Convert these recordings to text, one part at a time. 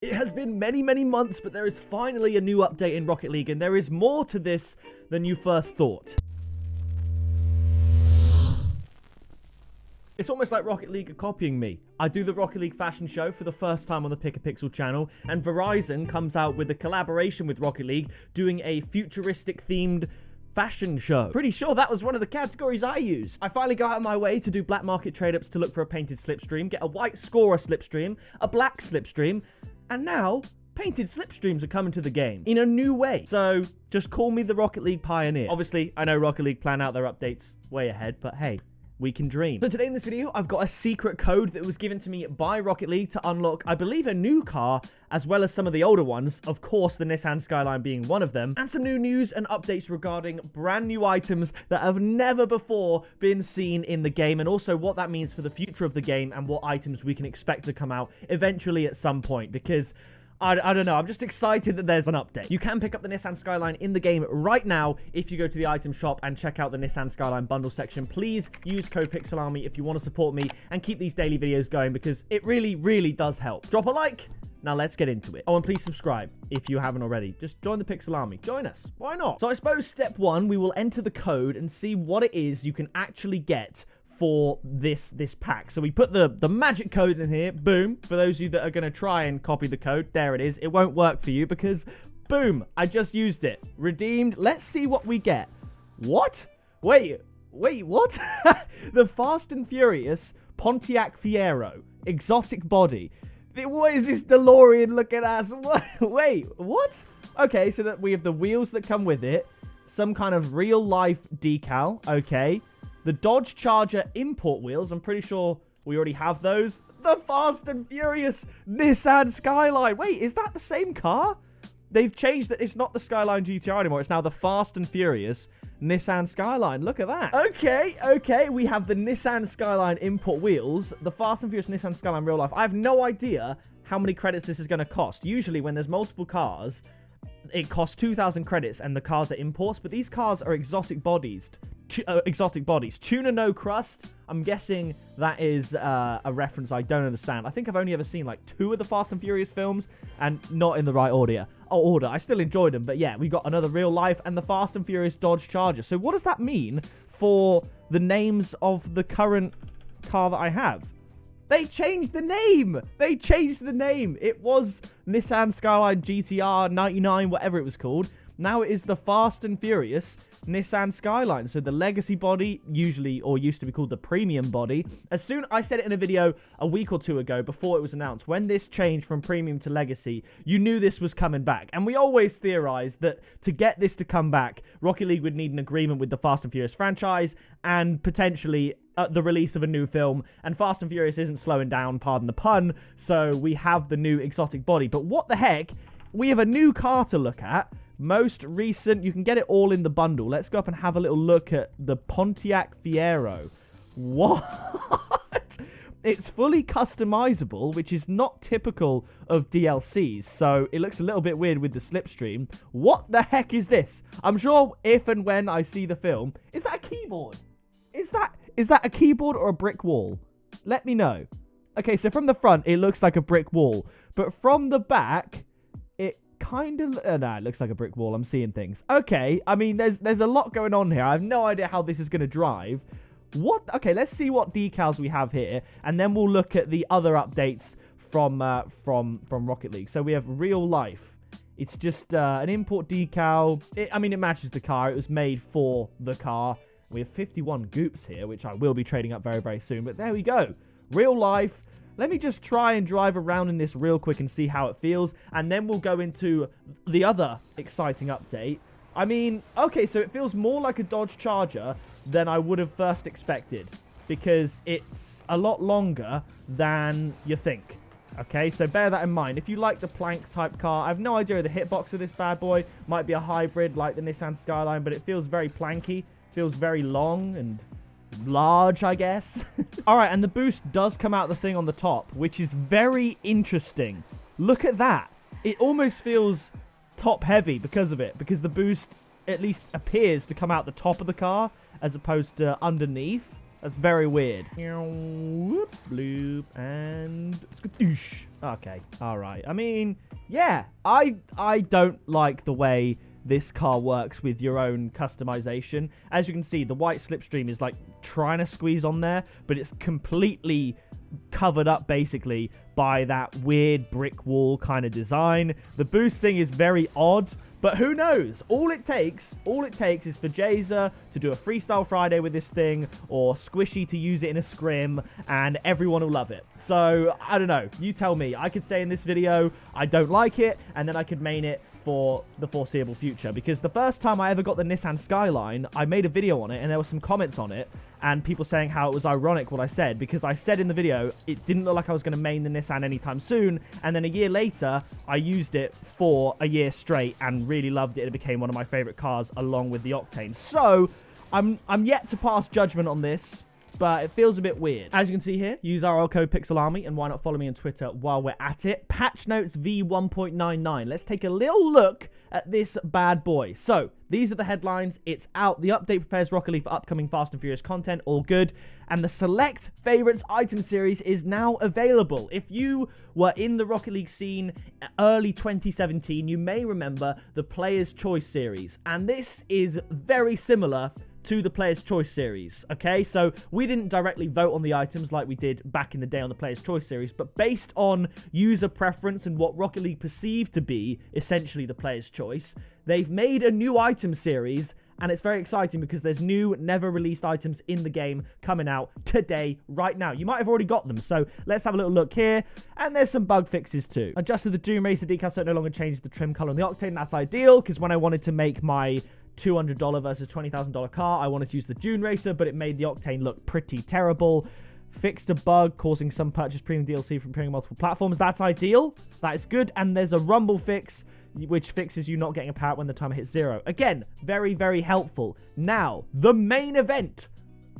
It has been many months, but there is finally a new update in Rocket League, and there is more to this than you first thought. It's almost like Rocket League are copying me. I do the Rocket League fashion show for the first time on the Pickapixel channel, and Verizon comes out with a collaboration with Rocket League doing a futuristic themed fashion show. Pretty sure that was one of the categories I used. I finally go out of my way to do black market trade-ups to look for a painted slipstream, get a white scorer slipstream, a black slipstream, and now painted slipstreams are coming to the game in a new way. So just call me the Rocket League pioneer. Obviously, I know Rocket League plan out their updates way ahead, but hey, we can dream. So today in this video, I've got a secret code that was given to me by Rocket League to unlock, I believe, a new car, as well as some of the older ones, of course the Nissan Skyline being one of them, and some new news and updates regarding brand new items that have never before been seen in the game, and also what that means for the future of the game and what items we can expect to come out eventually at some point, because I don't know, I'm just excited that there's an update. You can pick up the Nissan Skyline in the game right now if you go to the item shop and check out the Nissan Skyline bundle section. Please use code PixelArmy if you want to support me and keep these daily videos going, because it really does help. Drop a like. Now let's get into it. Oh, and please subscribe if you haven't already. Just join the Pixel Army. Join us. Why not? So I suppose step one, we will enter the code and see what it is you can actually get for this pack. So we put the magic code in here. Boom. For those of you that are going to try and copy the code, there it is. It won't work for you because boom, I just used it. Redeemed. Let's see what we get. What? Wait, what? The Fast and Furious Pontiac Fiero. Exotic body. What is this DeLorean looking at? Wait, what? Okay, so that we have the wheels that come with it. Some kind of real life decal. Okay. The Dodge Charger import wheels. I'm pretty sure we already have those. The Fast and Furious Nissan Skyline. Wait, is that the same car? They've changed that. It's not the Skyline GTR anymore. It's now the Fast and Furious Nissan Skyline. Look at that. Okay. We have the Nissan Skyline import wheels. The Fast and Furious Nissan Skyline real life. I have no idea how many credits this is going to cost. Usually when there's multiple cars, it costs 2,000 credits and the cars are imports. But these cars are exotic bodies. Tuna no crust. I'm guessing that is a reference I don't understand. I think I've only ever seen like 2 of the Fast and Furious films and not in the right order. I still enjoyed them, but yeah, we got another real life and the Fast and Furious Dodge Charger. So what does that mean for the names of the current car that I have? They changed the name. It was Nissan Skyline GTR 99, whatever it was called. Now it is the Fast and Furious Nissan Skyline. So the legacy body, usually or used to be called the premium body. I said it in a video a week or 2 ago before it was announced. When this changed from premium to legacy, you knew this was coming back. And we always theorized that to get this to come back, Rocket League would need an agreement with the Fast and Furious franchise and potentially the release of a new film. And Fast and Furious isn't slowing down, pardon the pun. So we have the new exotic body. But what the heck? We have a new car to look at. Most recent, you can get it all in the bundle. Let's go up and have a little look at the Pontiac Fiero. What? It's fully customizable, which is not typical of DLCs. So it looks a little bit weird with the slipstream. What the heck is this? I'm sure if and when I see the film, is that a keyboard? Is that a keyboard or a brick wall? Let me know. Okay, so from the front, it looks like a brick wall. But from the back, kind of it looks like a brick wall. I'm seeing things. Okay, I mean there's a lot going on here. I have no idea how this is going to drive. Okay, let's see what decals we have here, and then we'll look at the other updates from Rocket League. So we have real life. It's just an import decal. I mean it matches the car. It was made for the car. We have 51 goops here, which I will be trading up very soon, but there we go. Real life. Let me just try and drive around in this real quick and see how it feels. And then we'll go into the other exciting update. I mean, okay, so it feels more like a Dodge Charger than I would have first expected. Because it's a lot longer than you think. Okay, so bear that in mind. If you like the plank type car, I have no idea the hitbox of this bad boy. Might be a hybrid like the Nissan Skyline, but it feels very planky. Feels very long and large, I guess. All right, and the boost does come out the thing on the top, which is very interesting. Look at that. It almost feels top heavy because of it, because the boost at least appears to come out the top of the car as opposed to underneath. That's very weird. Whoop, bloop, and skadoosh. Okay, all right. I mean, yeah, I don't like the way this car works with your own customization. As you can see, the white slipstream is like trying to squeeze on there, but it's completely covered up basically by that weird brick wall kind of design. The boost thing is very odd, but who knows? All it takes is for Jazer to do a Freestyle Friday with this thing, or Squishy to use it in a scrim, and everyone will love it. So, I don't know. You tell me. I could say in this video, I don't like it, and then I could main it for the foreseeable future. Because the first time I ever got the Nissan Skyline, I made a video on it, and there were some comments on it, and people saying how it was ironic what I said, because I said in the video, it didn't look like I was going to main the Nissan anytime soon, and then a year later, I used it for a year straight, and really loved it. It became one of my favorite cars, along with the Octane. So, I'm yet to pass judgment on this, but it feels a bit weird. As you can see here, use our code PixelArmy, and why not follow me on Twitter while we're at it. Patch notes V1.99. Let's take a little look at this bad boy. So, these are the headlines. It's out. The update prepares Rocket League for upcoming Fast and Furious content. All good. And the Select Favorites item series is now available. If you were in the Rocket League scene early 2017, you may remember the Player's Choice series. And this is very similar to the Player's Choice series, okay? So we didn't directly vote on the items like we did back in the day on the Player's Choice series, but based on user preference and what Rocket League perceived to be essentially the Player's Choice, they've made a new item series, and it's very exciting because there's new, never-released items in the game coming out today, right now. You might have already got them, so let's have a little look here, and there's some bug fixes too. Adjusted the Doom Racer decal so it no longer changes the trim color on the Octane. That's ideal, because when I wanted to make my $200 versus $20,000 car, I wanted to use the Dune Racer, but it made the Octane look pretty terrible. Fixed a bug causing some purchase premium DLC from appearing on multiple platforms. That's ideal. That is good. And there's a rumble fix, which fixes you not getting a power when the timer hits 0. Again, very, very helpful. Now, the main event.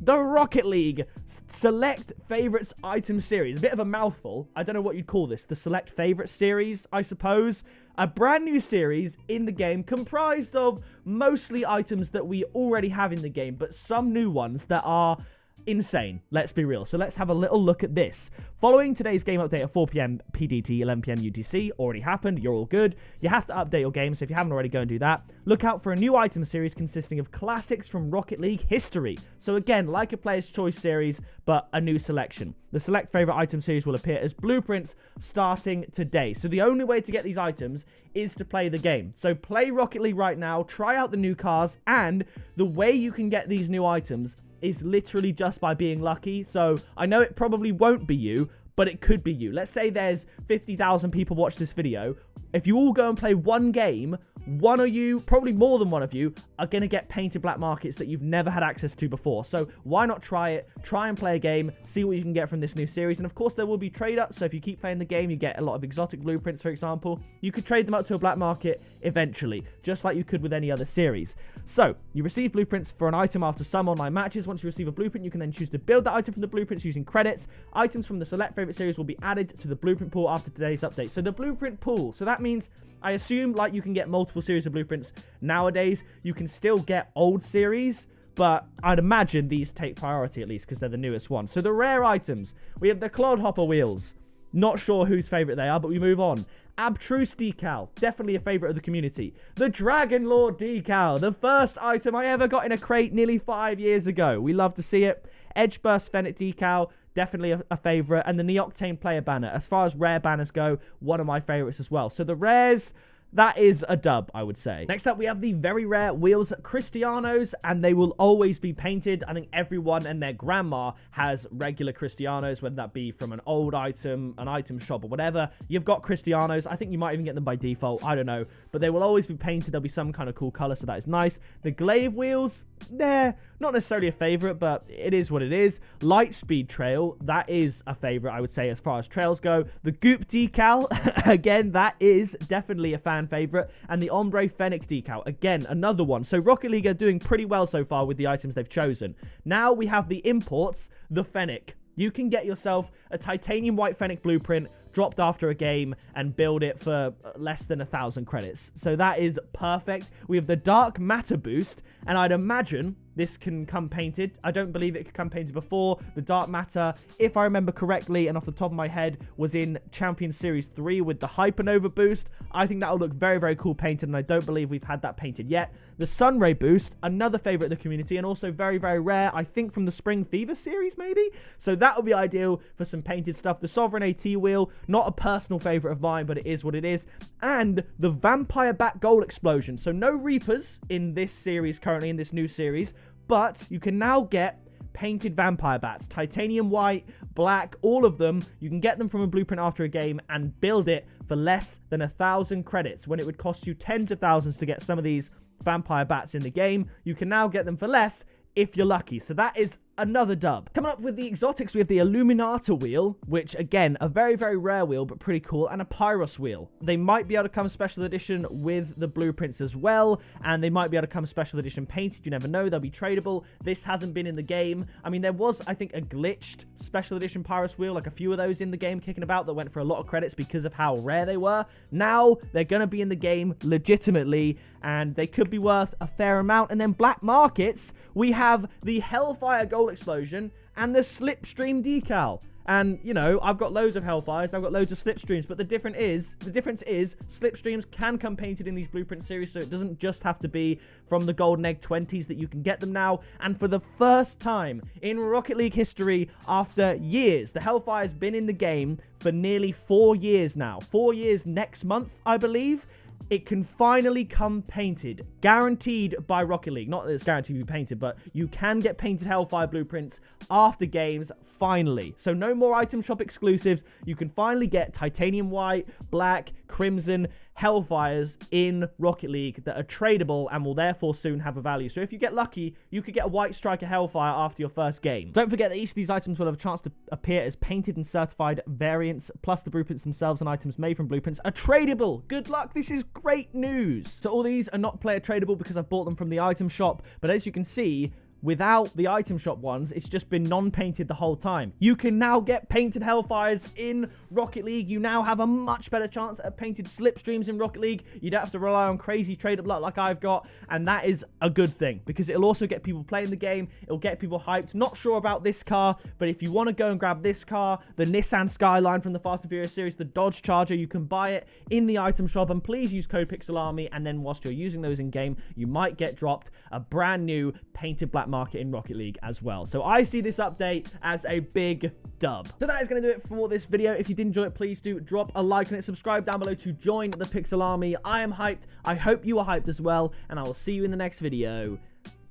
The Rocket League Select Favorites item series. A bit of a mouthful. I don't know what you'd call this. The Select Favorites series, I suppose. A brand new series in the game comprised of mostly items that we already have in the game, but some new ones that are insane. Let's be real. So let's have a little look at this. Following today's game update at 4 PM PDT, 11 PM UTC, already happened, you're all good. You have to update your game, so if you haven't already, go and do that. Look out for a new item series consisting of classics from Rocket League history. So again, like a Player's Choice series, but a new selection. The Select Favorite Item series will appear as blueprints starting today. So the only way to get these items is to play the game. So play Rocket League right now, try out the new cars, and the way you can get these new items is literally just by being lucky. So I know it probably won't be you, but it could be you. Let's say there's 50,000 people watch this video. If you all go and play one game, one of you, probably more than one of you, are going to get painted black markets that you've never had access to before. So why not try it? Try and play a game, see what you can get from this new series. And of course, there will be trade-ups. So if you keep playing the game, you get a lot of exotic blueprints, for example. You could trade them up to a black market eventually, just like you could with any other series. So you receive blueprints for an item after some online matches. Once you receive a blueprint, you can then choose to build that item from the blueprints using credits. Items from the Select Favorite series will be added to the blueprint pool after today's update. So the blueprint pool. So that means, I assume, like you can get multiple series of blueprints nowadays, you can still get old series, but I'd imagine these take priority at least because they're the newest one. So the rare items, we have the Clodhopper wheels. Not sure whose favorite they are, but we move on. Abstruse decal, definitely a favorite of the community. The Dragon Lord decal, the first item I ever got in a crate nearly 5 years ago. We love to see it. Edge Burst Fennec decal, definitely a favorite. And the Neoctane player banner, as far as rare banners go, one of my favorites as well. So the rares, that is a dub, I would say. Next up, we have the very rare wheels Cristianos, and they will always be painted. I think everyone and their grandma has regular Cristianos, whether that be from an old item, an item shop, or whatever. You've got Cristianos. I think you might even get them by default. I don't know. But they will always be painted. There'll be some kind of cool color, so that is nice. The Glaive wheels, they're not necessarily a favorite, but it is what it is. Lightspeed Trail, that is a favorite, I would say, as far as trails go. The Goop decal, again, that is definitely a fan favorite. And the Ombre Fennec decal, again, another one. So Rocket League are doing pretty well so far with the items they've chosen. Now we have the imports, the Fennec. You can get yourself a titanium white Fennec blueprint, dropped after a game and build it for less than 1,000 credits. So that is perfect. We have the Dark Matter boost, and I'd imagine this can come painted. I don't believe it could come painted before. The Dark Matter, if I remember correctly and off the top of my head, was in Champion Series 3 with the Hypernova boost. I think that will look very, very cool painted, and I don't believe we've had that painted yet. The Sunray boost, another favorite of the community, and also very, very rare, I think from the Spring Fever series, maybe? So that would be ideal for some painted stuff. The Sovereign AT wheel, not a personal favorite of mine, but it is what it is. And the Vampire Bat Goal Explosion. So no Reapers in this series currently, in this new series, but you can now get painted vampire bats, titanium white, black, all of them. You can get them from a blueprint after a game and build it for less than 1,000 credits, when it would cost you tens of thousands to get some of these vampire bats in the game. You can now get them for less if you're lucky. So that is another dub. Coming up with the exotics, we have the Illuminata wheel, which again, a very, very rare wheel, but pretty cool, and a Pyros wheel. They might be able to come special edition with the blueprints as well, and they might be able to come special edition painted. You never know, they'll be tradable. This hasn't been in the game. I mean, there was, I think, a glitched special edition Pyros wheel, like a few of those in the game kicking about that went for a lot of credits because of how rare they were. Now, they're going to be in the game legitimately, and they could be worth a fair amount. And then black markets, we have the Hellfire Goal Explosion and the Slipstream decal. And, you know, I've got loads of Hellfires and I've got loads of Slipstreams, but the difference is Slipstreams can come painted in these blueprint series, so it doesn't just have to be from the Golden Egg 20s that you can get them now. And for the first time in Rocket League history, after years, the Hellfire's been in the game for nearly 4 years now. 4 years next month, I believe. It can finally come painted, guaranteed by Rocket League. Not that it's guaranteed to be painted, but you can get painted Hellfire blueprints after games, finally. So no more item shop exclusives. You can finally get titanium white, black, crimson Hellfires in Rocket League that are tradable and will therefore soon have a value. So if you get lucky, you could get a White Striker Hellfire after your first game. Don't forget that each of these items will have a chance to appear as painted and certified variants, plus the blueprints themselves and items made from blueprints are tradable. Good luck, this is great news. So all these are not player tradable because I've bought them from the item shop, but as you can see, without the item shop ones, it's just been non-painted the whole time. You can now get painted Hellfires in Rocket League. You now have a much better chance at painted Slipstreams in Rocket League. You don't have to rely on crazy trade-up luck like I've got, and that is a good thing because it'll also get people playing the game. It'll get people hyped. Not sure about this car, but if you want to go and grab this car, the Nissan Skyline from the Fast and Furious series, the Dodge Charger, you can buy it in the item shop, and please use code PixelArmy, and then whilst you're using those in-game, you might get dropped a brand new painted black market in Rocket League as well. So I see this update as a big dub. So that is going to do it for this video. If you did enjoy it, please do drop a like on it, subscribe down below to join the Pixel Army. I am hyped. I hope you are hyped as well, and I will see you in the next video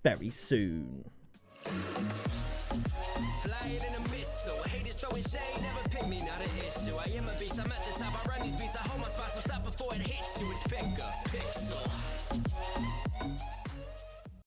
very soon. I am a beast, I'm at the top, I run these beats, I hold my spot, so stop before it hits you, it's pick up, pixel.